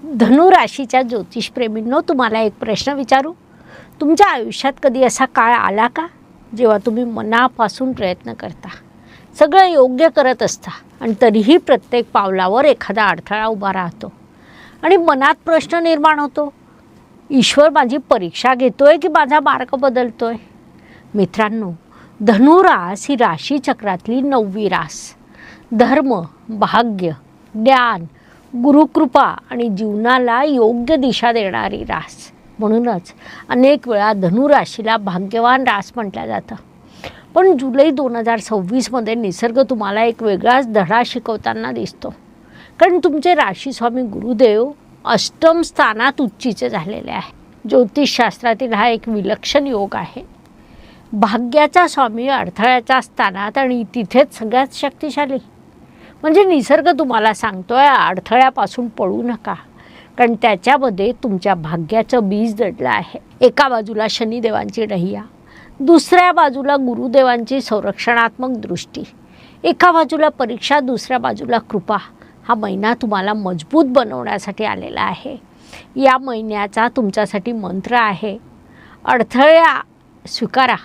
धनु राशीच्या ज्योतिषप्रेमींनो, तुम्हाला एक प्रश्न विचारू. तुमच्या आयुष्यात कधी असा काळ आला का जेव्हा तुम्ही मनापासून प्रयत्न करता, सगळं योग्य करत असता आणि तरीही प्रत्येक पावलावर एखादा अडथळा उभा राहतो आणि मनात प्रश्न निर्माण होतो, ईश्वर माझी परीक्षा घेतोय की माझा मार्ग बदलतोय? मित्रांनो, धनुरास ही राशीचक्रातली 9वी रास. धर्म, भाग्य, ज्ञान, गुरुकृपा आणि जीवनाला योग्य दिशा देणारी रास. म्हणूनच अनेक वेळा धनुराशीला भाग्यवान रास म्हटलं जातं. पण जुलै 2026मध्ये निसर्ग तुम्हाला एक वेगळाच धडा शिकवताना दिसतो. कारण तुमचे राशीस्वामी गुरुदेव अष्टम स्थानात उच्चीचे झालेले आहे. ज्योतिषशास्त्रातील हा एक विलक्षण योग आहे. भाग्याचा स्वामी अडथळ्याच्या स्थानात आणि तिथेच सगळ्यात शक्तिशाली. म्हणजे निसर्ग तुम्हाला सांगतोय, अडथळ्यापासून पळू नका, कारण त्याच्यामध्ये तुमच्या भाग्याचं बीज दडलं आहे. एका बाजूला शनिदेवांची नहिया, दुसऱ्या बाजूला गुरुदेवांची संरक्षणात्मक दृष्टी, एका बाजूला परीक्षा, दुसऱ्या बाजूला कृपा. हा महिना तुम्हाला मजबूत बनवण्यासाठी आलेला आहे. या महिन्याचा तुमच्यासाठी मंत्र आहे, अडथळे स्वीकारा,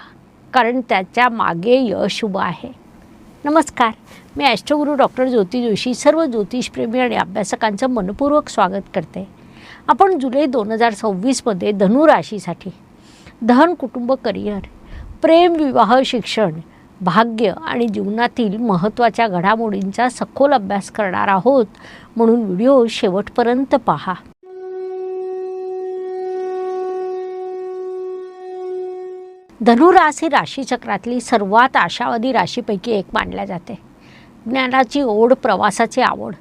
कारण त्याच्या मागे यश उभं आहे. नमस्कार, मी ॲस्ट्रोगुरू डॉक्टर ज्योती जोशी सर्व ज्योतिषप्रेमी आणि अभ्यासकांचं मनपूर्वक स्वागत करते. आपण जुलै 2026मध्ये धनुराशीसाठी धन, कुटुंब, करिअर, प्रेम, विवाह, शिक्षण, भाग्य आणि जीवनातील महत्त्वाच्या घडामोडींचा सखोल अभ्यास करणार आहोत. म्हणून व्हिडिओ शेवटपर्यंत पहा. धनुरास ही राशीचक्रातली सर्वात आशावादी राशीपैकी एक मानल्या जाते. ज्ञानाची ओढ, प्रवासाची आवड,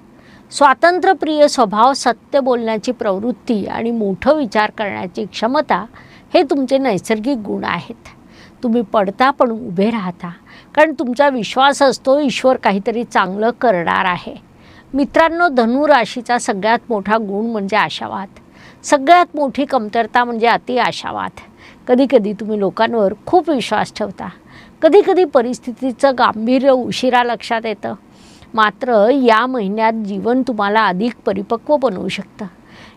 स्वातंत्र्यप्रिय स्वभाव, सत्य बोलण्याची प्रवृत्ती आणि मोठं विचार करण्याची क्षमता हे तुमचे नैसर्गिक गुण आहेत. तुम्ही पडता पण उभे राहता, कारण तुमचा विश्वास असतो ईश्वर काहीतरी चांगलं करणार आहे. मित्रांनो, धनुराशीचा सगळ्यात मोठा गुण म्हणजे आशावाद. सगळ्यात मोठी कमतरता म्हणजे अति आशावाद. कधीकधी तुम्ही लोकांवर खूप विश्वास ठेवता, कधीकधी परिस्थितीचं गांभीर्य उशिरा लक्षात येतं. मात्र या महिन्यात जीवन तुम्हाला अधिक परिपक्व बनवू शकतं.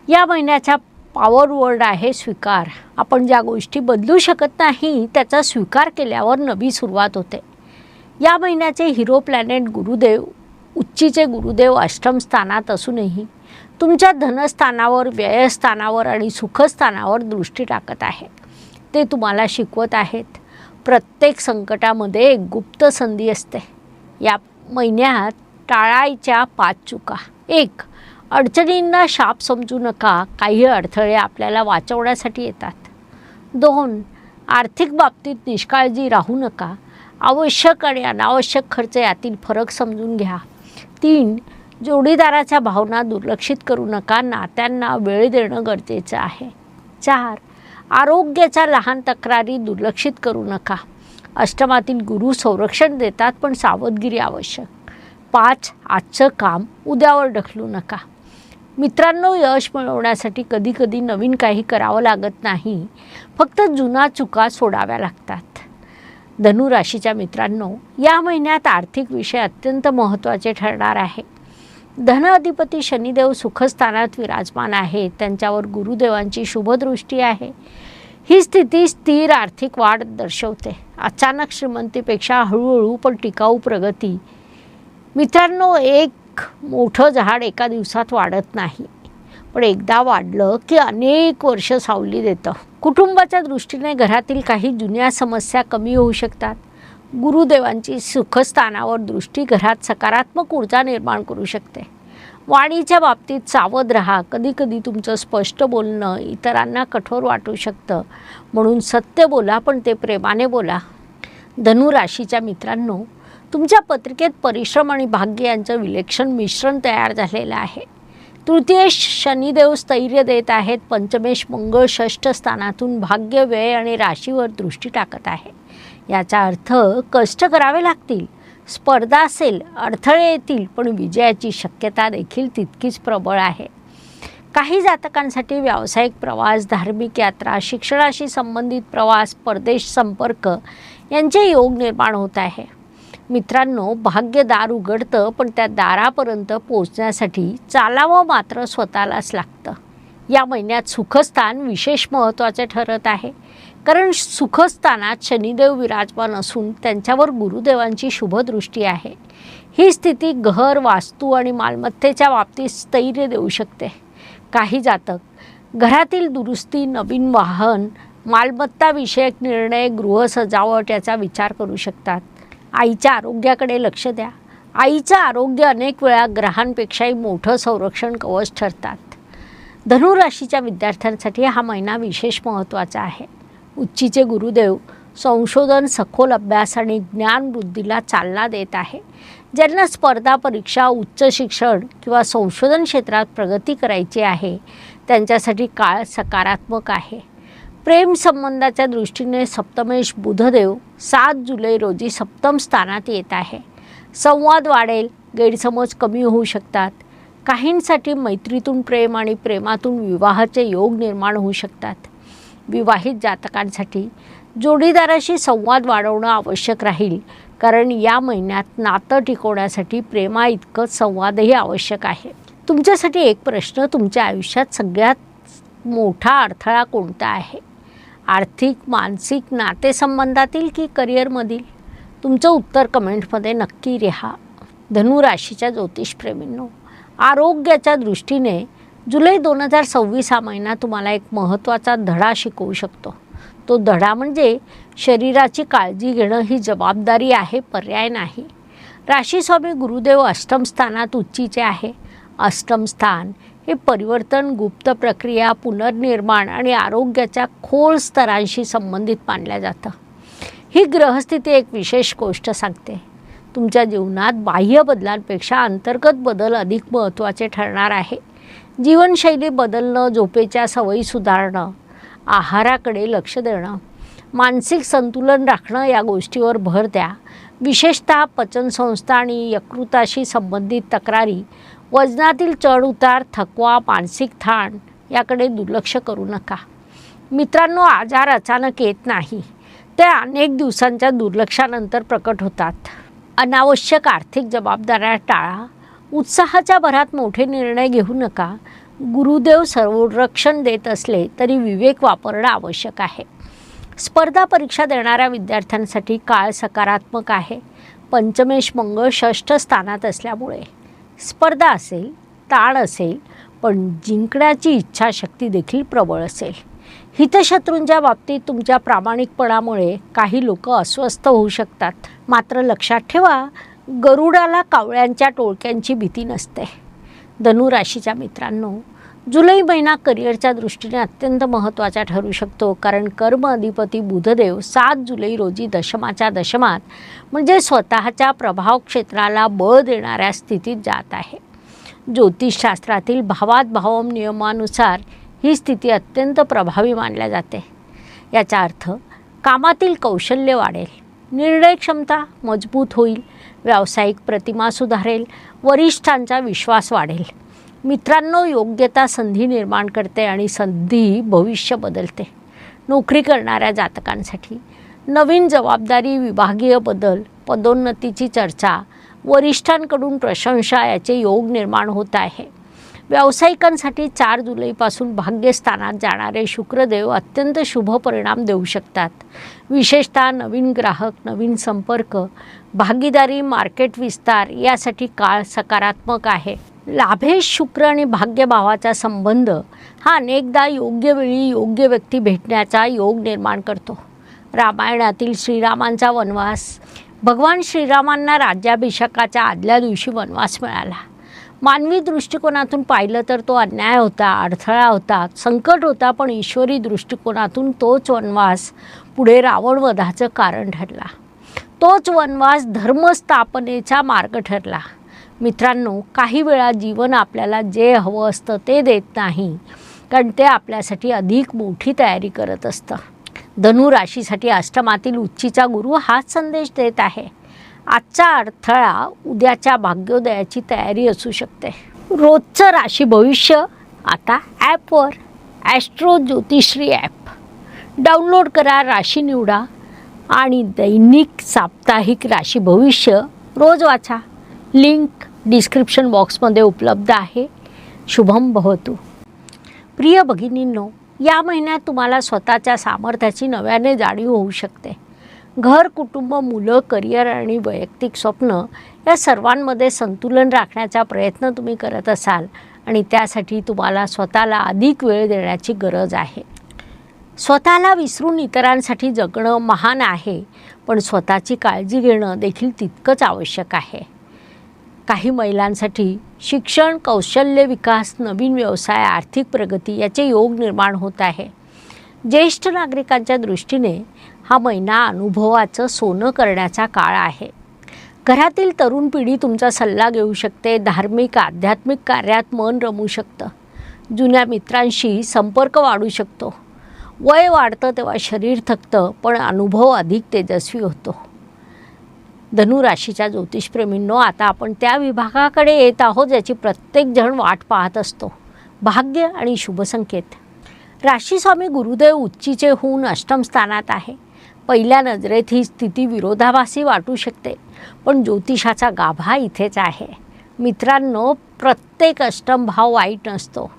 या महिन्याचा पॉवर वर्ड आहे स्वीकार. आपण ज्या गोष्टी बदलू शकत नाही त्याचा स्वीकार केल्यावर नवी सुरुवात होते. या महिन्याचे हिरो प्लॅनेट गुरुदेव, उच्चीचे गुरुदेव अष्टम स्थानात असूनही तुमच्या धनस्थानावर, व्ययस्थानावर आणि सुखस्थानावर दृष्टी टाकत आहे. ते तुम्हाला शिकवत आहेत, प्रत्येक संकटामध्ये एक गुप्त संधी असते. या महिन्यात टाळायच्या 5 चुका. 1. अडचणींना शाप समजू नका, काही अडथळे आपल्याला वाचवण्यासाठी येतात. 2. आर्थिक बाबतीत निष्काळजी राहू नका, आवश्यक आणि अनावश्यक खर्च यातील फरक समजून घ्या. 3. जोडीदाराच्या भावना दुर्लक्षित करू नका, नात्यांना वेळ देणं गरजेचं आहे. 4. आरोग्याच्या लहान तक्रारी दुर्लक्षित करू नका, अष्टमातील गुरु संरक्षण देतात पण सावधगिरी आवश्यक. 5. आजचं काम उद्यावर ढकलू नका. मित्रांनो, यश मिळवण्यासाठी कधीकधी नवीन काही करावं लागत नाही, फक्त जुना चुका सोडाव्या लागतात. धनुराशीच्या मित्रांनो, या महिन्यात आर्थिक विषय अत्यंत महत्त्वाचे ठरणार आहे. धन अधिपती शनिदेव सुखस्थानात विराजमान आहे, त्यांच्यावर गुरुदेवांची शुभदृष्टी आहे. ही स्थिती स्थिर आर्थिक वाढ दर्शवते. अचानक श्रीमंतीपेक्षा हळूहळू पण टिकाऊ प्रगती. मित्रांनो, एक मोठं झाड एका दिवसात वाढत नाही, पण एकदा वाढलं की अनेक वर्ष सावली देतं. कुटुंबाच्या दृष्टीने घरातील काही जुन्या समस्या कमी होऊ शकतात. गुरुदेवांची सुखस्थानावर दृष्टी घरात सकारात्मक ऊर्जा निर्माण करू शकते. वाणीच्या बाबतीत सावध राहा. कधीकधी तुमचं स्पष्ट बोलणं इतरांना कठोर वाटू शकतं, म्हणून सत्य बोला, पण ते प्रेमाने बोला. धनुराशीच्या मित्रांनो, तुमच्या पत्रिकेत परिश्रम आणि भाग्य यांचं विलक्षण मिश्रण तयार झालेलं आहे. तृतीयेश शनिदेव स्थैर्य देत आहेत. पंचमेश मंगळ षष्ठ स्थानातून भाग्य, व्यय आणि राशीवर दृष्टी टाकत आहे. याचा अर्थ कष्ट करावे लागतील, स्पर्धा असेल, अडथळे येतील, पण विजयाची शक्यता देखील तितकीच प्रबळ आहे. काही जातकांसाठी व्यावसायिक प्रवास, धार्मिक यात्रा, शिक्षणाशी संबंधित प्रवास, परदेश संपर्क यांचे योग निर्माण होत आहे. मित्रांनो, भाग्यदार उघडतं, पण त्या दारापर्यंत पोहोचण्यासाठी चालावं मात्र स्वतःलाच लागतं. या महिन्यात सुखस्थान विशेष महत्त्वाचे ठरत आहे, कारण सुखस्थानात शनिदेव विराजमान असून त्यांच्यावर गुरुदेवांची शुभदृष्टी आहे. ही स्थिती घर, वास्तू आणि मालमत्तेच्या बाबतीत स्थैर्य देऊ शकते. काही जातक घरातील दुरुस्ती, नवीन वाहन, मालमत्ताविषयक निर्णय, गृह सजावट याचा विचार करू शकतात. आईच्या आरोग्याकडे लक्ष द्या. आईचं आरोग्य अनेक वेळा ग्रहांपेक्षाही मोठं संरक्षण कवच ठरतात. धनुराशीच्या विद्यार्थ्यांसाठी हा महिना विशेष महत्त्वाचा आहे. उच्चीचे गुरुदेव संशोधन, सखोल अभ्यास आणि ज्ञानवृद्धीला चालना देत आहे. ज्यांना स्पर्धा परीक्षा, उच्च शिक्षण किंवा संशोधन क्षेत्रात प्रगती करायची आहे त्यांच्यासाठी काळ सकारात्मक आहे. प्रेम संबंधाच्या दृष्टीने सप्तमेश बुधदेव 7 जुलै रोजी सप्तम स्थानात येत आहे. संवाद वाढेल, गैरसमज कमी होऊ शकतात. काहींसाठी मैत्रीतून प्रेम आणि प्रेमातून विवाहाचे योग निर्माण होऊ शकतात. विवाहित जातकांसाठी जोडीदाराशी संवाद वाढवणं आवश्यक राहील, कारण या महिन्यात नातं टिकवण्यासाठी प्रेमा इतकंच संवादही आवश्यक आहे. तुमच्यासाठी एक प्रश्न: तुमच्या आयुष्यात सगळ्यात मोठा अडथळा कोणता आहे? आर्थिक, मानसिक, नातेसंबंधातील की करिअरमधील? तुमचं उत्तर कमेंटमध्ये नक्की लिहा. धनुराशीच्या ज्योतिषप्रेमींनो, आरोग्याच्या दृष्टीने जुलै 2026 हा महिना तुम्हाला एक महत्त्वाचा धडा शिकवू शकतो. तो धडा म्हणजे शरीराची काळजी घेणं ही जबाबदारी आहे, पर्याय नाही. राशीस्वामी गुरुदेव अष्टम स्थानात उच्चीचे आहे. अष्टम स्थान हे परिवर्तन, गुप्त प्रक्रिया, पुनर्निर्माण आणि आरोग्याच्या खोल स्तरांशी संबंधित मानलं जातं. ही ग्रहस्थिती एक विशेष गोष्ट सांगते. तुमच्या जीवनात बाह्य बदलांपेक्षा अंतर्गत बदल अधिक महत्त्वाचे ठरणार आहे. जीवनशैली बदलणं, झोपेच्या सवयी सुधारणं, आहाराकडे लक्ष देणं, मानसिक संतुलन राखणं या गोष्टीवर भर द्या. विशेषतः पचनसंस्था आणि यकृताशी संबंधित तक्रारी, वजनातील चढउतार, थकवा, मानसिक ताण याकडे दुर्लक्ष करू नका. मित्रांनो, आजार अचानक येत नाही, ते अनेक दिवसांच्या दुर्लक्षानंतर प्रकट होतात. अनावश्यक आर्थिक जबाबदाऱ्या टाळा. उत्साहाच्या भरात मोठे निर्णय घेऊ नका. गुरुदेव संरक्षण देत असले तरी विवेक वापरणं आवश्यक आहे. स्पर्धा परीक्षा देणाऱ्या विद्यार्थ्यांसाठी काळ सकारात्मक आहे. पंचमेश मंगळ षष्ठ स्थानात असल्यामुळे स्पर्धा असेल, ताण असेल, पण जिंकण्याची इच्छाशक्ती देखील प्रबळ असेल. हितशत्रूंच्या बाबतीत तुमच्या प्रामाणिकपणामुळे काही लोक अस्वस्थ होऊ शकतात. मात्र लक्षात ठेवा, गरुडाला कावळ्यांच्या टोळक्यांची भीती नसते. धनुराशीच्या मित्रांनो, जुलै महिना करिअरच्या दृष्टीने अत्यंत महत्त्वाचा ठरू शकतो, कारण कर्म अधिपती बुधदेव 7 जुलै रोजी दशमाच्या दशमात म्हणजे स्वतःच्या प्रभाव क्षेत्राला बळ देणाऱ्या स्थितीत जात आहे. ज्योतिषशास्त्रातील भावात भावम नियमानुसार ही स्थिती अत्यंत प्रभावी मानल्या जाते. याचा अर्थ कामातील कौशल्य वाढेल, निर्णय क्षमता मजबूत होईल, व्यावसायिक प्रतिमा सुधारेल, वरिष्ठांचा विश्वास वाढेल. मित्रांनो, योग्यता संधी निर्माण करते आणि संधी भविष्य बदलते. नोकरी करणाऱ्या जातकांसाठी नवीन जबाबदारी, विभागीय बदल, पदोन्नतीची चर्चा, वरिष्ठांकडून प्रशंसा याचे योग निर्माण होत आहे. व्यावसायिकांसाठी 4 जुलैपासून भाग्यस्थानात जाणारे शुक्रदेव अत्यंत शुभ परिणाम देऊ शकतात. विशेषतः नवीन ग्राहक, नवीन संपर्क, भागीदारी, मार्केट विस्तार यासाठी काळ सकारात्मक आहे. लाभेश शुक्र आणि भाग्यभावाचा संबंध हा अनेकदा योग्य वेळी योग्य व्यक्ती भेटण्याचा योग निर्माण करतो. रामायणातील श्रीरामांचा वनवास, भगवान श्रीरामांना राज्याभिषेकाच्या आदल्या दिवशी वनवास मिळाला. मानवी दृष्टिकोनातून पाहिलं तर तो अन्याय होता, अडथळा होता, संकट होता, पण ईश्वरी दृष्टिकोनातून तोच वनवास पुढे रावणवधाचं कारण ठरला. तोच वनवास धर्मस्थापनेचा मार्ग ठरला. मित्रांनो, काही वेळा जीवन आपल्याला जे हवं असतं ते देत नाही, कारण ते आपल्यासाठी अधिक मोठी तयारी करत असतं. धनुराशीसाठी अष्टमातील उच्चीचा गुरु हाच संदेश देत आहे. आजचा अडथळा उद्याच्या भाग्योदयाची तयारी असू शकते. रोजचं राशी भविष्य आता ॲपवर, ॲस्ट्रो ज्योतिश्री ॲप डाउनलोड करा, राशी निवडा आणि दैनिक साप्ताहिक राशी भविष्य रोज वाचा. लिंक डिस्क्रिप्शन बॉक्समध्ये उपलब्ध आहे. शुभम भवतु. प्रिय भगिनींनो, या महिन्यात तुम्हाला स्वतःच्या सामर्थ्याची नव्याने जाणीव होऊ शकते. घर, कुटुंब, मुलं, करिअर आणि वैयक्तिक स्वप्न या सर्वांमध्ये संतुलन राखण्याचा प्रयत्न तुम्ही करत असाल आणि त्यासाठी तुम्हाला स्वतःला अधिक वेळ देण्याची गरज आहे. स्वतःला विसरून इतरांसाठी जगणं महान आहे, पण स्वतःची काळजी घेणं देखील तितकंच आवश्यक आहे. काही महिलांसाठी शिक्षण, कौशल्य विकास, नवीन व्यवसाय, आर्थिक प्रगती याचे योग निर्माण होत आहे. ज्येष्ठ नागरिकांच्या दृष्टीने हा महिना अनुभवाचं सोनं करण्याचा काळ आहे. घरातील तरुण पिढी तुमचा सल्ला घेऊ शकते. धार्मिक, आध्यात्मिक कार्यात मन रमू शकतं. जुन्या मित्रांशी संपर्क वाढू शकतो. वय वाढतं तेव्हा शरीर थकतं, पण अनुभव अधिक तेजस्वी होतो. धनुराशीच्या ज्योतिषप्रेमींनो, आता आपण त्या विभागाकडे येत आहोत ज्याची प्रत्येकजण वाट पाहत असतो. भाग्य आणि शुभसंकेत. राशीस्वामी गुरुदेव उच्चीचे होऊन अष्टम स्थानात आहे. पहिल्या नजरेत ही स्थिती विरोधाभासी वाटू शकते, पण ज्योतिषाचा गाभा इथेच आहे. मित्रांनो, प्रत्येक अष्टम भाव वाईट नसतो.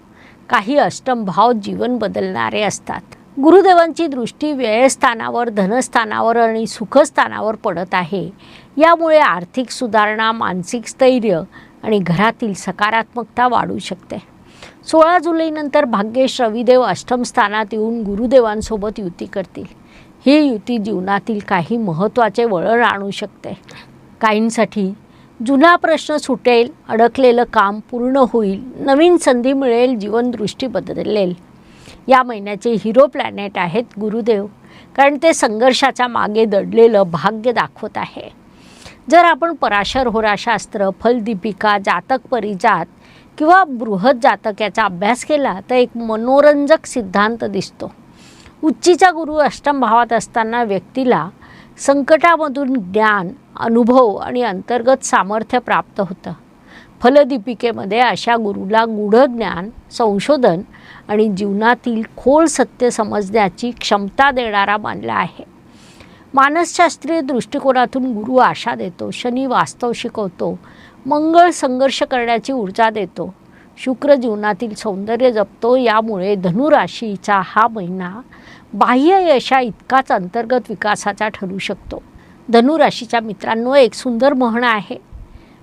काही अष्टम भाव जीवन बदलणारे असतात. गुरुदेवांची दृष्टी व्ययस्थानावर, धनस्थानावर आणि सुखस्थानावर पडत आहे. यामुळे आर्थिक सुधारणा, मानसिक स्थैर्य आणि घरातील सकारात्मकता वाढू शकते. 16 जुलैनंतर भाग्येश रविदेव अष्टम स्थानात येऊन गुरुदेवांसोबत युती करतील. ही युती जीवनातील काही महत्त्वाचे वळण आणू शकते. काहींसाठी जुना प्रश्न सुटेल, अडकलेलं काम पूर्ण होईल, नवीन संधी मिळेल, जीवनदृष्टी बदलेल. या महिन्याचे हिरो प्लॅनेट आहेत गुरुदेव, कारण ते संघर्षाच्या मागे दडलेलं भाग्य दाखवत आहे. जर आपण पराशर होराशास्त्र, फलदीपिका, जातक परिजात किंवा बृहत जातक याचा अभ्यास केला तर एक मनोरंजक सिद्धांत दिसतो. उच्चीचा गुरु अष्टम भावात असताना व्यक्तीला संकटामधून ज्ञान, अनुभव आणि अंतर्गत सामर्थ्य प्राप्त होतं. फलदीपिकेमध्ये अशा गुरुला गूढ ज्ञान, संशोधन आणि जीवनातील खोल सत्य समजण्याची क्षमता देणारा मानला आहे. मानसशास्त्रीय दृष्टिकोनातून गुरु आशा देतो. शनी वास्तव शिकवतो. मंगळ संघर्ष करण्याची ऊर्जा देतो. शुक्र जीवनातील सौंदर्य जपतो. यामुळे धनुराशीचा हा महिना बाह्य यशा इतकाच अंतर्गत विकासाचा ठरू शकतो. धनुराशीच्या मित्रांनो, एक सुंदर म्हण आहे.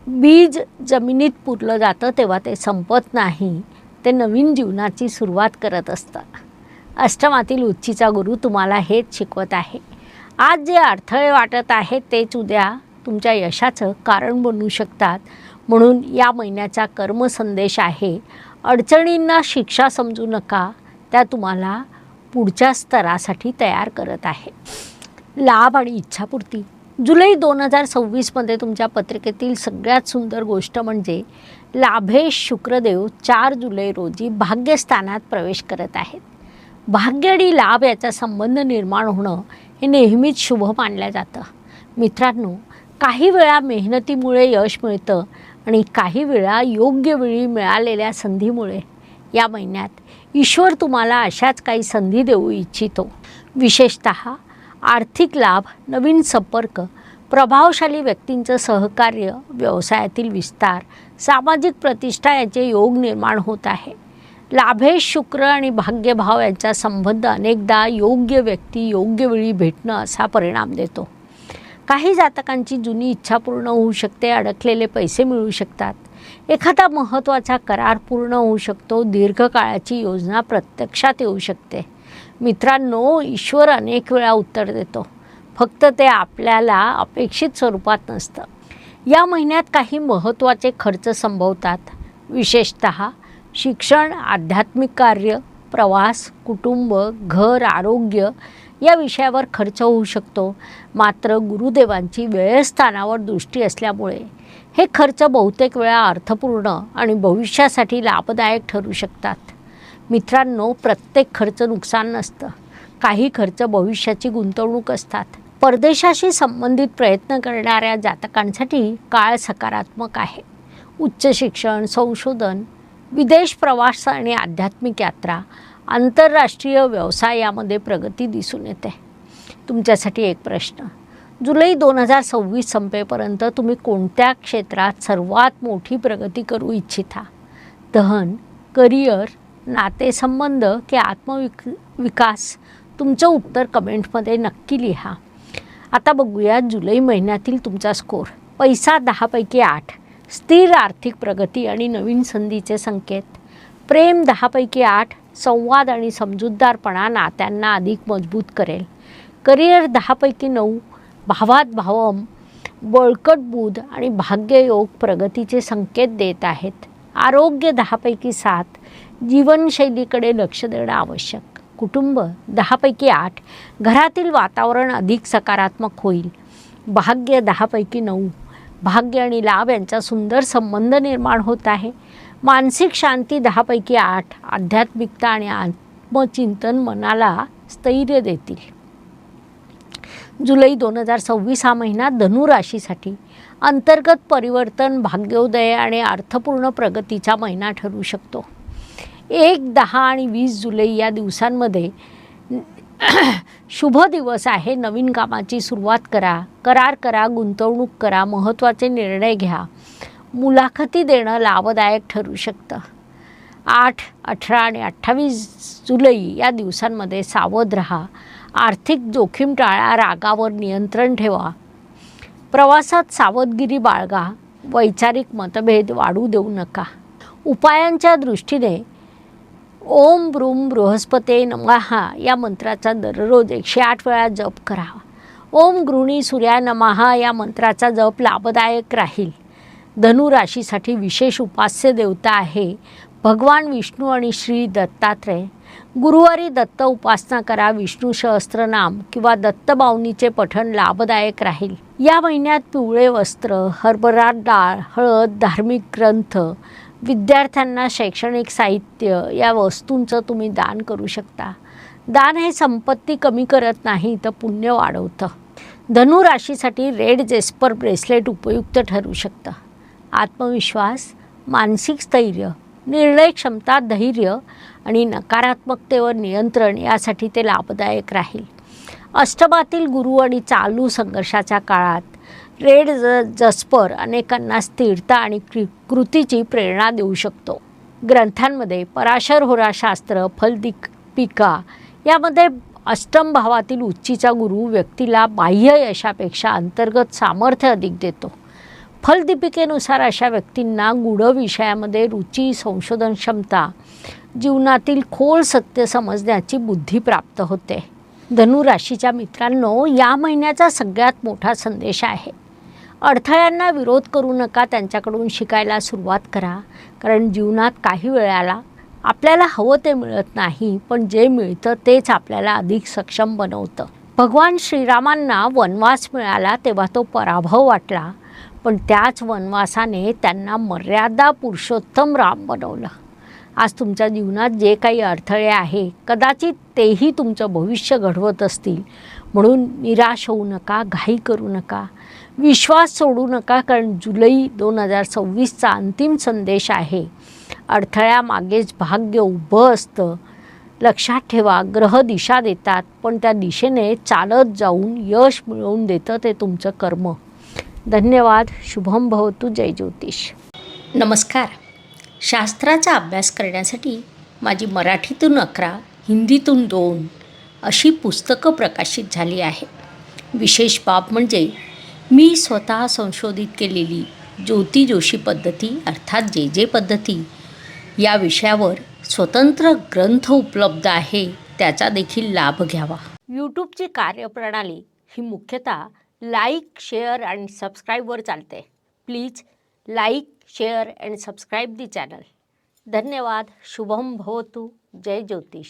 बीज जमिनीत पुरलं जातं तेव्हा ते संपत नाही, ते नवीन जीवनाची सुरुवात करत असतं. अष्टमातील उच्चीचा गुरु तुम्हाला हेच शिकवत आहे. आज जे अडथळे वाटत आहेत तेच उद्या तुमच्या यशाचं कारण बनू शकतात. म्हणून या महिन्याचा कर्मसंदेश आहे, अडचणींना शिक्षा समजू नका, त्या तुम्हाला पुढच्या स्तरासाठी तयार करत आहे. लाभ आणि इच्छापूर्ती. जुलै 2026मध्ये तुमच्या पत्रिकेतील सगळ्यात सुंदर गोष्ट म्हणजे लाभेश शुक्रदेव 4 जुलै रोजी भाग्यस्थानात प्रवेश करत आहेत. भाग्य आणि लाभ याचा संबंध निर्माण होणं हे नेहमीच शुभ मानलं जातं. मित्रांनो, काही वेळा मेहनतीमुळे यश मिळतं आणि काही वेळा योग्य वेळी मिळालेल्या संधीमुळे. या महिन्यात ईश्वर तुम्हाला अशाच काही संधी देऊ इच्छितो. विशेषतः आर्थिक लाभ, नवीन संपर्क, प्रभावशाली व्यक्तींचं सहकार्य, व्यवसायातील विस्तार, सामाजिक प्रतिष्ठा याचे योग निर्माण होत आहे. लाभेश शुक्र आणि भाग्यभाव यांचा संबंध अनेकदा योग्य व्यक्ती योग्य वेळी भेटणं असा परिणाम देतो. काही जातकांची जुनी इच्छा पूर्ण होऊ शकते. अडकलेले पैसे मिळू शकतात. एखादा महत्त्वाचा करार पूर्ण होऊ शकतो. दीर्घकाळाची योजना प्रत्यक्षात येऊ शकते. मित्रांनो, ईश्वर अनेक वेळा उत्तर देतो, फक्त ते आपल्याला अपेक्षित स्वरूपात नसतं. या महिन्यात काही महत्त्वाचे खर्च संभवतात. विशेषतः शिक्षण, आध्यात्मिक कार्य, प्रवास, कुटुंब, घर, आरोग्य या विषयावर खर्च होऊ शकतो. मात्र गुरुदेवांची व्ययस्थानावर दृष्टी असल्यामुळे हे खर्च बहुतेक वेळा अर्थपूर्ण आणि भविष्यासाठी लाभदायक ठरू शकतात. मित्रांनो, प्रत्येक खर्च नुकसान नसतं. काही खर्च भविष्याची गुंतवणूक असतात. परदेशाशी संबंधित प्रयत्न करणाऱ्या जातकांसाठी काळ सकारात्मक आहे. उच्च शिक्षण, संशोधन, विदेश प्रवास आणि आध्यात्मिक यात्रा, आंतरराष्ट्रीय व्यवसाय यामध्ये प्रगती दिसून येते. तुमच्यासाठी एक प्रश्न. जुलै 2026 संपेपर्यंत तुम्ही कोणत्या क्षेत्रात सर्वात मोठी प्रगती करू इच्छिता? धन, करिअर, नातेसंबंध की विकास? तुमचं उत्तर कमेंटमध्ये नक्की लिहा. आता बघूया जुलै महिन्यातील तुमचा स्कोर. पैसा 10 पैकी 8, स्थिर आर्थिक प्रगती आणि नवीन संधीचे संकेत. प्रेम 10 पैकी 8, संवाद आणि समजूतदारपणा नात्यांना अधिक मजबूत करेल. करिअर 10 पैकी 9, भावात भावम, बळकट बुध आणि भाग्ययोग प्रगतीचे संकेत देत आहेत. आरोग्य 10 पैकी 7, जीवनशैलीकडे लक्ष देणं आवश्यक. कुटुंब 10 पैकी 8, घरातील वातावरण अधिक सकारात्मक होईल. भाग्य 10 पैकी 9, भाग्य आणि लाभ यांचा सुंदर संबंध निर्माण होत आहे. मानसिक शांती 10 पैकी 8, आध्यात्मिकता आणि आत्मचिंतन मनाला स्थैर्य देतील. जुलै 2026 हा महिना धनु राशीसाठी अंतर्गत परिवर्तन, भाग्योदय आणि अर्थपूर्ण प्रगतीचा महिना ठरू शकतो. 1, 10 आणि 20 जुलै या दिवसांमध्ये शुभ दिवस आहे. नवीन कामाची सुरुवात करा, करार करा, गुंतवणूक करा, महत्त्वाचे निर्णय घ्या. मुलाखती देणं लाभदायक ठरू शकतं. 8, 18 आणि 28 जुलै या दिवसांमध्ये सावध राहा. आर्थिक जोखीम टाळा, रागावर नियंत्रण ठेवा. प्रवासात सावधगिरी बाळगा. वैचारिक मतभेद वाढू देऊ नका. उपायांच्या दृष्टीने ओम ब्रूम बृहस्पते नमः या मंत्राचा दररोज 108 वेळा जप करा. ओम गृणी सूर्या नमः या मंत्राचा जप लाभदायक राहील. धनु राशीसाठी विशेष उपास्य देवता आहे भगवान विष्णू आणि श्री दत्तात्रय. गुरुवारी दत्त उपासना करा. विष्णू सहस्त्रनाम किंवा दत्तबावनीचे पठण लाभदायक राहील. या महिन्यात पिवळे वस्त्र, हरभरा डाळ, हळद, धार्मिक ग्रंथ, विद्यार्थ्यांना शैक्षणिक साहित्य या वस्तूंचं तुम्ही दान करू शकता. दान हे संपत्ती कमी करत नाही तर पुण्य वाढवतं. धनु राशीसाठी रेड जेस्पर ब्रेसलेट उपयुक्त ठरू शकतं. आत्मविश्वास, मानसिक स्थैर्य, निर्णय क्षमता, धैर्य आणि नकारात्मकतेवर नियंत्रण यासाठी ते लाभदायक राहील. अष्टमातील गुरु आणि चालू संघर्षाच्या काळात रेड जस्पर अनेकांना स्थिरता आणि कृतीची प्रेरणा देऊ शकतो. ग्रंथांमध्ये पराशर होराशास्त्र, फलदीपिका यामध्ये अष्टम भावातील उच्चीचा गुरु व्यक्तीला बाह्य यशापेक्षा अंतर्गत सामर्थ्य अधिक देतो. फलदीपिकेनुसार अशा व्यक्तींना गूढ विषयामध्ये रुची, संशोधन क्षमता, जीवनातील खोल सत्य समजण्याची बुद्धी प्राप्त होते. धनु राशीच्या मित्रांनो, या महिन्याचा सगळ्यात मोठा संदेश आहे. अडथळ्यांना विरोध करू नका, त्यांच्याकडून शिकायला सुरुवात करा. कारण जीवनात काही वेळाला आपल्याला हवं ते मिळत नाही, पण जे मिळतं तेच आपल्याला अधिक सक्षम बनवतं. भगवान श्रीरामांना वनवास मिळाला तेव्हा तो पराभव वाटला, पण त्याच वनवासाने त्यांना मर्यादा पुरुषोत्तम राम बनवलं. आज तुमच्या जीवनात जे काही अडथळे आहे कदाचित तेही तुमचं भविष्य घडवत असतील. म्हणून निराश होऊ नका, घाई करू नका, विश्वास सोडू नका. कारण जुलै 2026चा अंतिम संदेश आहे. अडथळ्यामागेच भाग्य उभं असतं. लक्षात ठेवा, ग्रह दिशा देतात, पण त्या दिशेने चालत जाऊन यश मिळवून देतं ते तुमचं कर्म. धन्यवाद. शुभम भवतु. जय ज्योतिष. नमस्कार. शास्त्राचा अभ्यास करण्यासाठी माझी मराठीतून 11, हिंदीतून 2 अशी पुस्तकं प्रकाशित झाली आहे. विशेष बाब म्हणजे मी स्वतः संशोधित केलेली ज्योती जोशी पद्धती अर्थात जे पद्धती या विषयावर स्वतंत्र ग्रंथ उपलब्ध आहे. त्याचा देखील लाभ घ्यावा. यूट्यूबची कार्यप्रणाली ही मुख्यतः लाईक, शेअर आणि सबस्क्राईबवर चालते. Please like, share and subscribe the channel. धन्यवाद. शुभम भवतु. जय ज्योतिष.